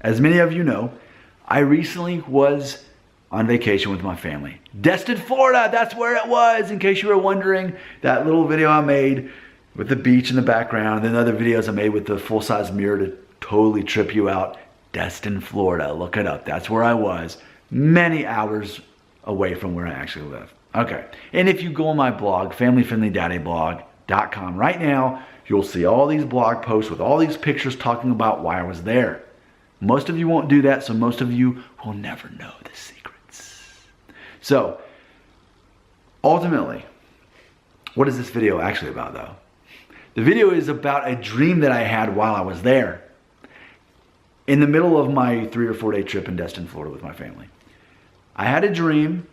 as many of you know, I recently was on vacation with my family. Destin, Florida, that's where it was, in case you were wondering. That little video I made with the beach in the background, and then other videos I made with the full-size mirror to totally trip you out. Destin, Florida, look it up. That's where I was, many hours away from where I actually live. Okay, and if you go on my blog, familyfriendlydaddyblog.com, right now, you'll see all these blog posts with all these pictures talking about why I was there. Most of you won't do that, so most of you will never know the secrets. So, ultimately, what is this video actually about, though? The video is about a dream that I had while I was there, in the middle of my 3 or 4 day trip in Destin, Florida with my family. I had a dream,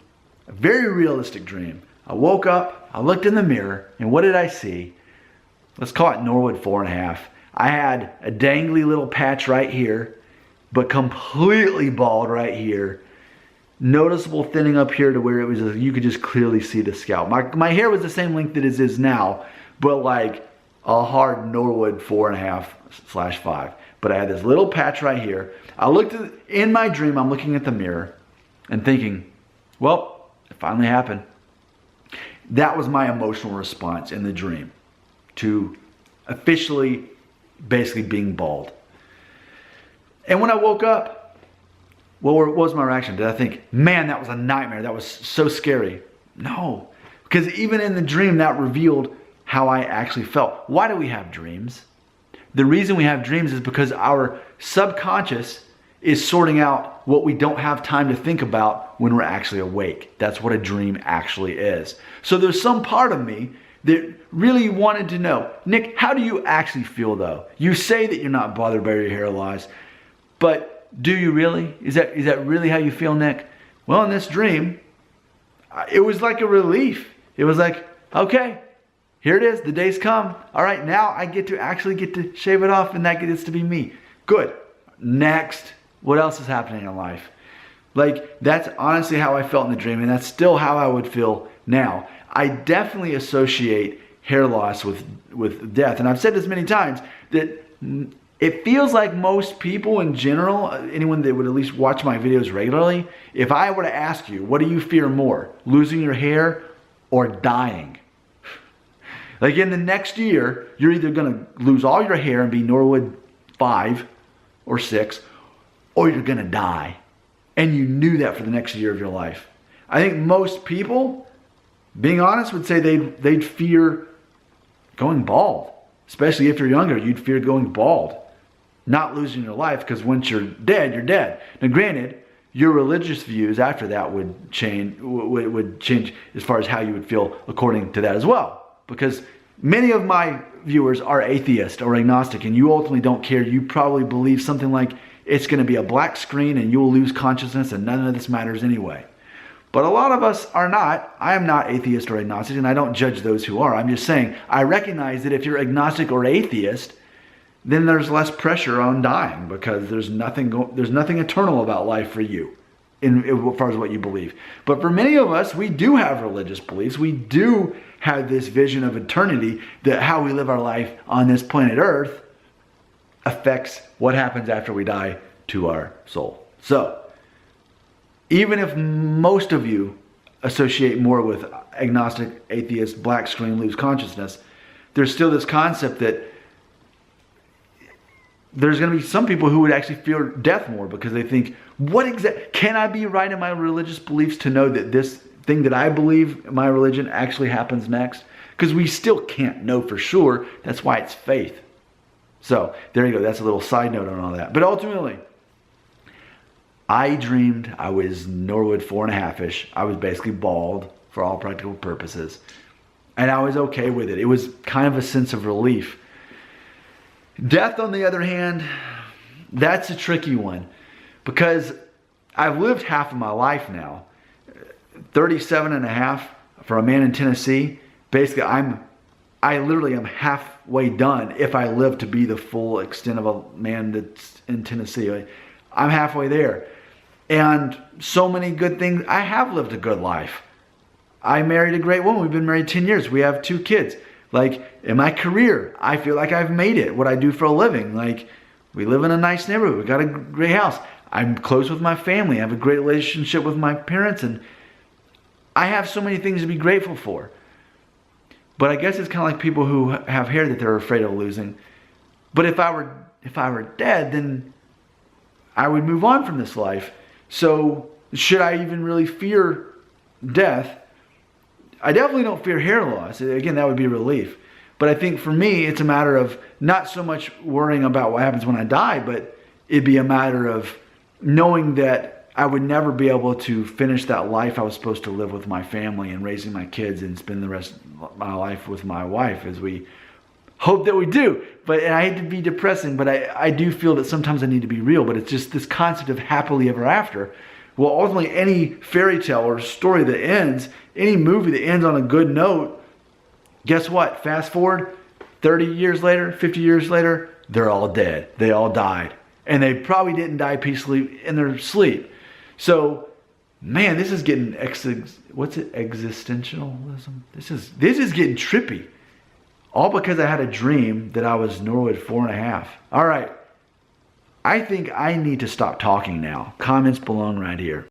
a very realistic dream. I woke up, I looked in the mirror, and what did I see? Let's call it Norwood 4.5. I had a dangly little patch right here, but completely bald right here. Noticeable thinning up here to where it was, you could just clearly see the scalp. My hair was the same length that it is now, but like a hard Norwood 4.5/5. But I had this little patch right here. I looked at, in my dream, I'm looking at the mirror and thinking, well, it finally happened. That was my emotional response in the dream to officially basically being bald. And when I woke up, what was my reaction? Did I think, man, that was a nightmare, that was so scary? No, because even in the dream, that revealed how I actually felt. Why do we have dreams? The reason we have dreams is because our subconscious is sorting out what we don't have time to think about when we're actually awake. That's what a dream actually is. So there's some part of me that really wanted to know, Nick, how do you actually feel though? You say that you're not bothered by your hair loss, but do you really? Is that really how you feel, Nick? Well, in this dream, it was like a relief. It was like, okay, here it is, the day's come. All right, now I get to shave it off, and that gets to be me. Good. Next, what else is happening in life? Like, that's honestly how I felt in the dream, and that's still how I would feel now. I definitely associate hair loss with death, and I've said this many times, that it feels like most people in general, anyone that would at least watch my videos regularly, if I were to ask you, what do you fear more, losing your hair or dying? Like in the next year, you're either gonna lose all your hair and be Norwood 5 or 6, or you're gonna die. And you knew that for the next year of your life. I think most people, being honest, would say they'd fear going bald. Especially if you're younger, you'd fear going bald. Not losing your life, because once you're dead, you're dead. Now granted, your religious views after that would change as far as how you would feel according to that as well. Because many of my viewers are atheist or agnostic, and you ultimately don't care. You probably believe something like it's going to be a black screen and you will lose consciousness and none of this matters anyway. But a lot of us are not. I am not atheist or agnostic, and I don't judge those who are. I'm just saying, I recognize that if you're agnostic or atheist, then there's less pressure on dying, because there's nothing eternal about life for you, as far as what you believe. But for many of us, we do have religious beliefs. We do have this vision of eternity, that how we live our life on this planet Earth affects what happens after we die to our soul. So, even if most of you associate more with agnostic, atheist, black screen, lose consciousness, there's still this concept that there's going to be some people who would actually fear death more, because they think, can I be right in my religious beliefs to know that this thing that I believe in my religion actually happens next? Because we still can't know for sure. That's why it's faith. So there you go. That's a little side note on all that. But ultimately, I dreamed I was Norwood 4.5-ish. I was basically bald for all practical purposes. And I was okay with it. It was kind of a sense of relief. Death, on the other hand, that's a tricky one, because I've lived half of my life now. 37 and a half for a man in Tennessee. Basically, I literally am halfway done if I live to be the full extent of a man that's in Tennessee. I'm halfway there. And so many good things. I have lived a good life. I married a great woman. We've been married 10 years. We have 2 kids. Like, in my career, I feel like I've made it, what I do for a living. Like, We live in a nice neighborhood. We got a great house. I'm close with my family. I have a great relationship with my parents, and I have so many things to be grateful for. But I guess it's kind of like people who have hair that they're afraid of losing. But if I were dead, then I would move on from this life. So should I even really fear death? I definitely don't fear hair loss. Again, that would be a relief. But I think for me, it's a matter of not so much worrying about what happens when I die, but it'd be a matter of knowing that I would never be able to finish that life I was supposed to live with my family and raising my kids and spend the rest of my life with my wife, as we hope that we do. But and I hate to be depressing, but I do feel that sometimes I need to be real. But it's just this concept of happily ever after. Well, ultimately, any fairy tale or story that ends, any movie that ends on a good note, guess what? Fast forward 30 years later, 50 years later, they're all dead. They all died. And they probably didn't die peacefully in their sleep. So, man, this is getting existentialism? This is getting trippy. All because I had a dream that I was Norwood 4.5. All right. I think I need to stop talking now. Comments belong right here.